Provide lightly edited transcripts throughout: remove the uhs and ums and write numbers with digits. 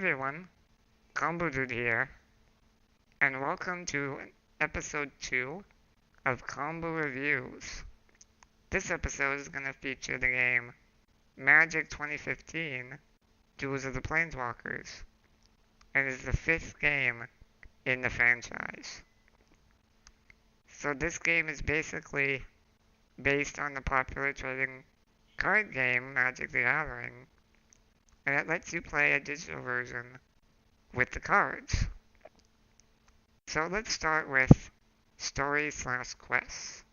everyone, Combo Dude here, and welcome to episode 2 of Combo Reviews. This episode is going to feature the game Magic 2015 Duels of the Planeswalkers, and is the 5th game in the franchise. So this game is basically based on the popular trading card game Magic the Gathering, and it lets you play a digital version with the cards. So let's start with story/quests.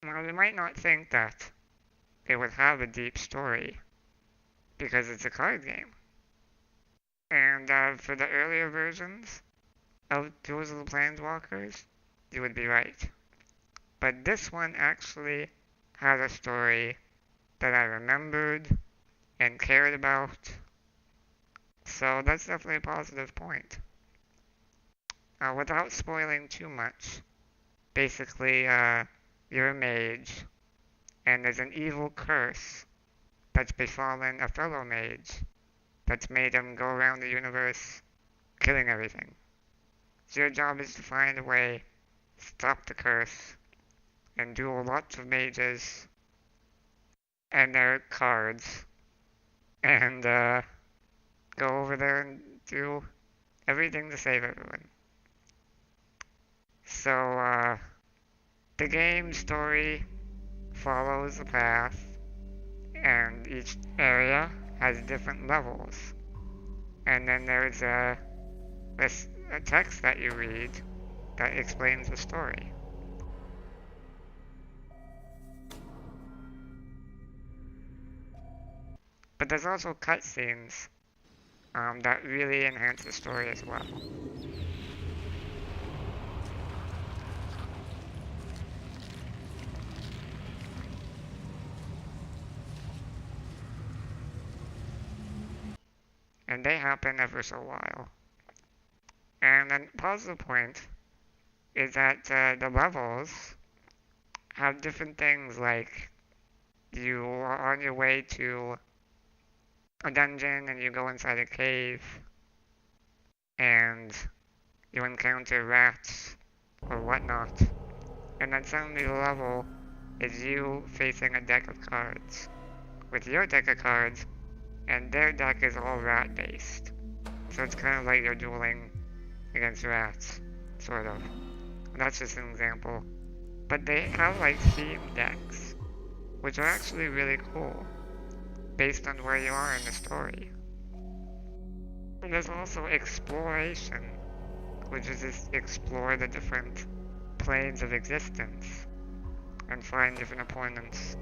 Now you might not think that it would have a deep story because it's a card game. And for the earlier versions of Duels of the Planeswalkers, you would be right. But this one actually had a story that I remembered and cared about. So that's definitely a positive point. Without spoiling too much, basically, you're a mage, and there's an evil curse that's befallen a fellow mage that's made him go around the universe killing everything. So your job is to find a way to stop the curse and duel lots of mages and their cards and go over there and do everything to save everyone. So, the game story follows a path, and each area has different levels. And then there's a text that you read that explains the story. But there's also cutscenes that really enhance the story as well. And they happen every so while. And the positive point is that the levels have different things, like you are on your way to a dungeon and you go inside a cave and you encounter rats or whatnot, and then suddenly the level is you facing a deck of cards with your deck of cards, and their deck is all rat based. So it's kind of like you're dueling against rats, sort of. That's just an example. But they have like themed decks, which are actually really cool, based on where you are in the story. And there's also exploration, which is just explore the different planes of existence and find different opponents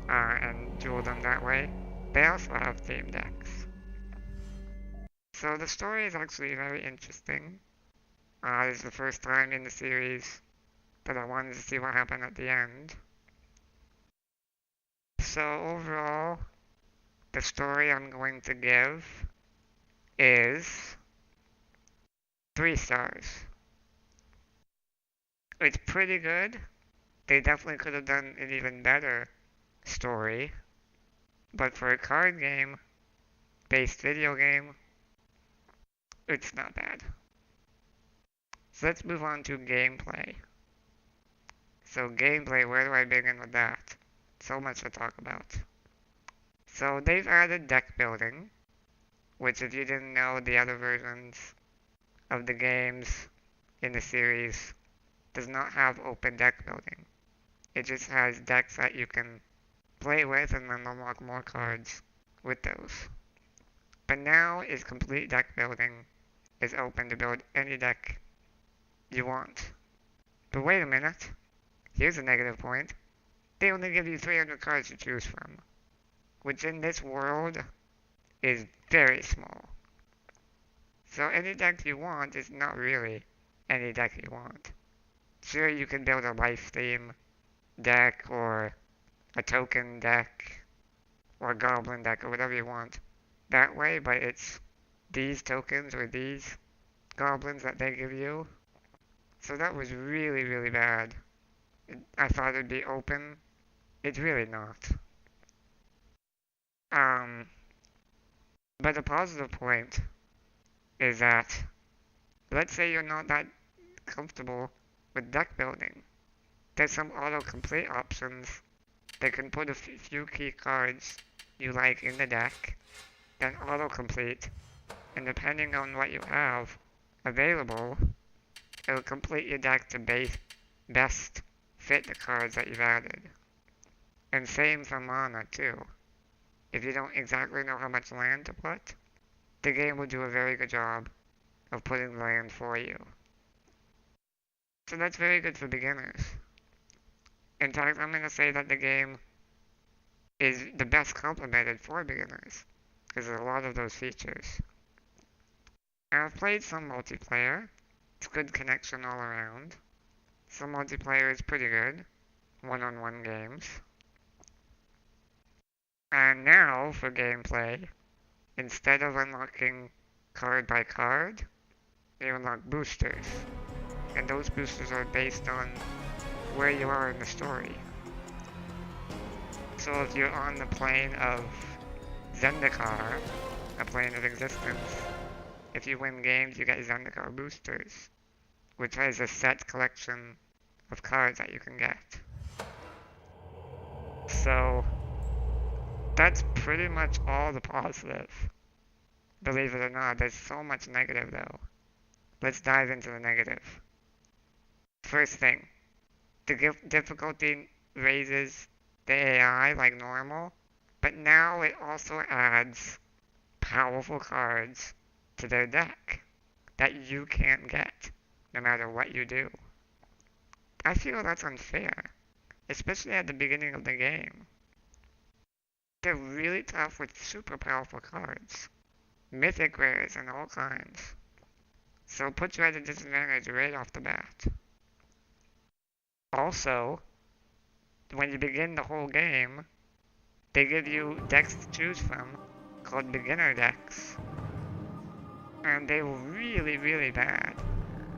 and duel them that way. They also have theme decks. So the story is actually very interesting. This is the first time in the series that I wanted to see what happened at the end. So overall, the story I'm going to give is 3 stars. It's pretty good. They definitely could have done an even better story. But for a card game based video game, it's not bad. So let's move on to gameplay. So gameplay, where do I begin with that? So much to talk about. So they've added deck building, which if you didn't know, the other versions of the games in the series does not have open deck building. It just has decks that you can play with and then unlock more cards with those. But now is complete deck building is open to build any deck you want. But wait a minute, here's a negative point. They only give you 300 cards to choose from, which in this world is very small. So any deck you want is not really any deck you want. Sure, you can build a life theme deck or a token deck or a goblin deck or whatever you want that way, but it's these tokens or these goblins that they give you. So that was really, really bad. I thought it'd be open. It's really not. But a positive point is that, let's say you're not that comfortable with deck building. There's some autocomplete options that can put a few key cards you like in the deck, then autocomplete, and depending on what you have available, it'll complete your deck to best fit the cards that you've added. And same for mana too. If you don't exactly know how much land to put, the game will do a very good job of putting land for you. So that's very good for beginners. In fact, I'm going to say that the game is the best complemented for beginners, because there's a lot of those features. I've played some multiplayer. It's good connection all around. Some multiplayer is pretty good. One-on-one games. And now, for gameplay, instead of unlocking card by card, you unlock boosters. And those boosters are based on where you are in the story. So if you're on the plane of Zendikar, a plane of existence, if you win games you get Zendikar boosters, which has a set collection of cards that you can get. So that's pretty much all the positive. Believe it or not, there's so much negative though. Let's dive into the negative. First thing, the difficulty raises the AI like normal, but now it also adds powerful cards to their deck that you can't get no matter what you do. I feel that's unfair, especially at the beginning of the game. They're really tough with super powerful cards, mythic rares and all kinds. So it puts you at a disadvantage right off the bat. Also, when you begin the whole game, they give you decks to choose from called beginner decks. And they were really, really bad.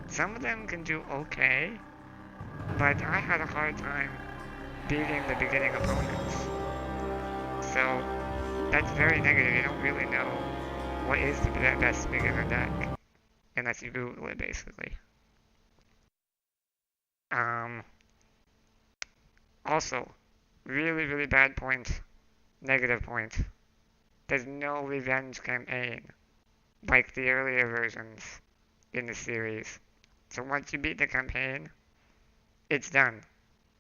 Some of them can do okay, but I had a hard time beating the beginning opponents. So that's very negative. You don't really know what is the best beginner deck unless you Google it, basically. Also, really, really bad point, negative point. There's no revenge campaign like the earlier versions in the series. So once you beat the campaign, it's done.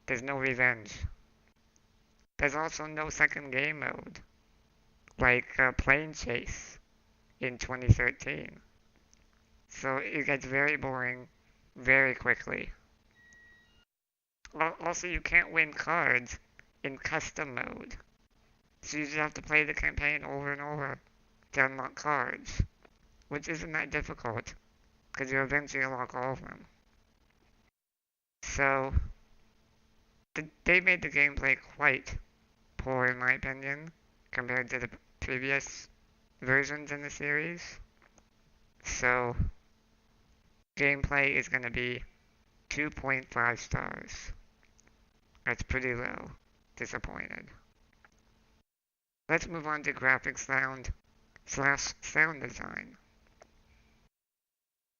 There's no revenge. There's also no second game mode, like Plane Chase in 2013. So it gets very boring very quickly. Also, you can't win cards in custom mode. So you just have to play the campaign over and over to unlock cards, which isn't that difficult, because you eventually unlock all of them. So, they made the gameplay quite poor in my opinion, compared to the previous versions in the series. So, gameplay is going to be 2.5 stars. That's pretty low. Disappointed. Let's move on to graphics sound design.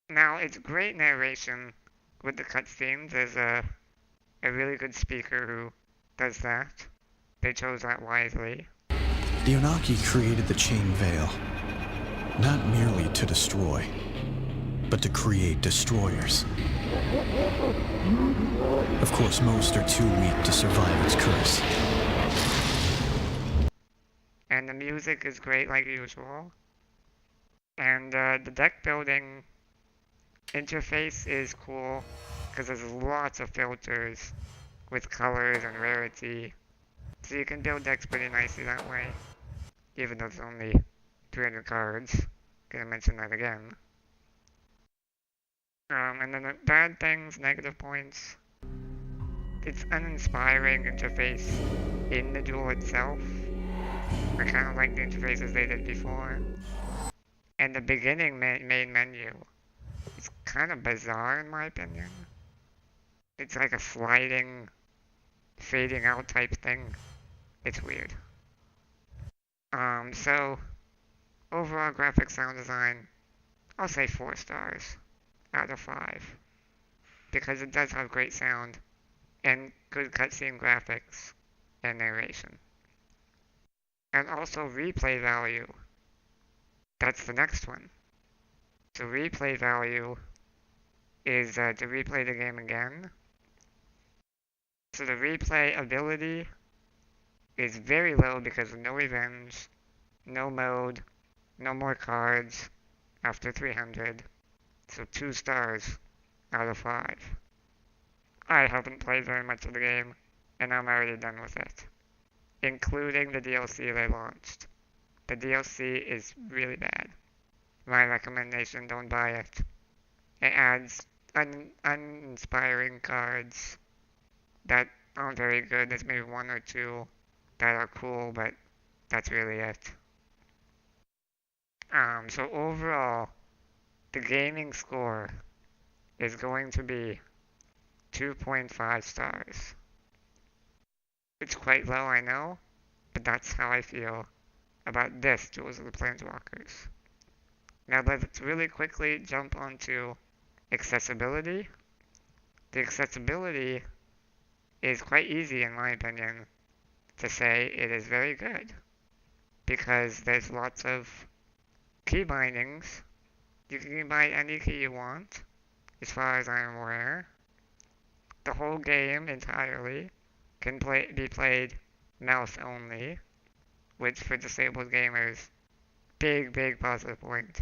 Now, it's great narration with the cutscenes. There's a really good speaker who does that. They chose that wisely. The Unaki created the Chain Veil, not merely to destroy, but to create destroyers. Of course, most are too weak to survive its curse. And the music is great like usual. And the deck building interface is cool because there's lots of filters with colors and rarity. So you can build decks pretty nicely that way, even though it's only 300 cards. Gonna mention that again. And then the bad things, negative points. It's uninspiring interface in the duel itself. I kind of like the interfaces they did before. And the beginning main menu is kind of bizarre in my opinion. It's like a sliding, fading out type thing. It's weird. So Overall graphic sound design, I'll say 4 stars out of 5. Because it does have great sound and good cutscene graphics and narration. And also replay value. That's the next one. So replay value is to replay the game again. So the replay ability is very low because of no revenge, no mode, no more cards after 300. So 2 stars out of 5. I haven't played very much of the game, and I'm already done with it, including the DLC they launched. The DLC is really bad. My recommendation, don't buy it. It adds uninspiring cards that aren't very good. There's maybe 1 or 2 that are cool, but that's really it. So overall, the gaming score is going to be 2.5 stars. It's quite low, I know, but that's how I feel about this Duels of the Planeswalkers. Now let's really quickly jump onto accessibility. The accessibility is quite easy in my opinion to say it is very good because there's lots of key bindings. You can bind any key you want, as far as I am aware. The whole game entirely can be played mouse only, which for disabled gamers, big positive point.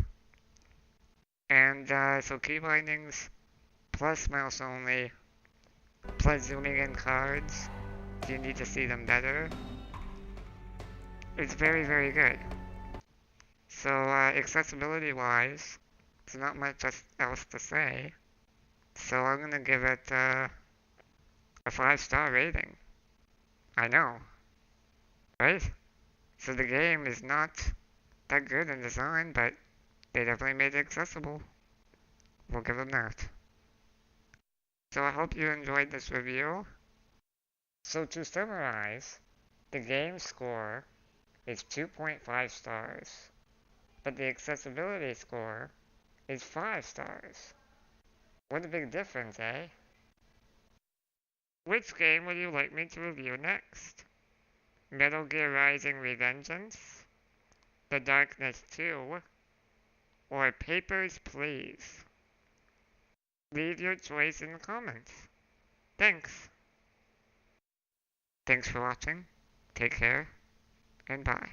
And so key bindings plus mouse only plus zooming in cards if you need to see them better. It's very good. So accessibility wise, there's not much else to say. So I'm gonna give it a 5-star rating. I know, right? So the game is not that good in design, but they definitely made it accessible. We'll give them that. So I hope you enjoyed this review. So to summarize, the game score is 2.5 stars, but the accessibility score is 5 stars. What a big difference, eh? Which game would you like me to review next? Metal Gear Rising Revengeance, The Darkness 2, or Papers, Please? Leave your choice in the comments. Thanks. Thanks for watching. Take care, and bye.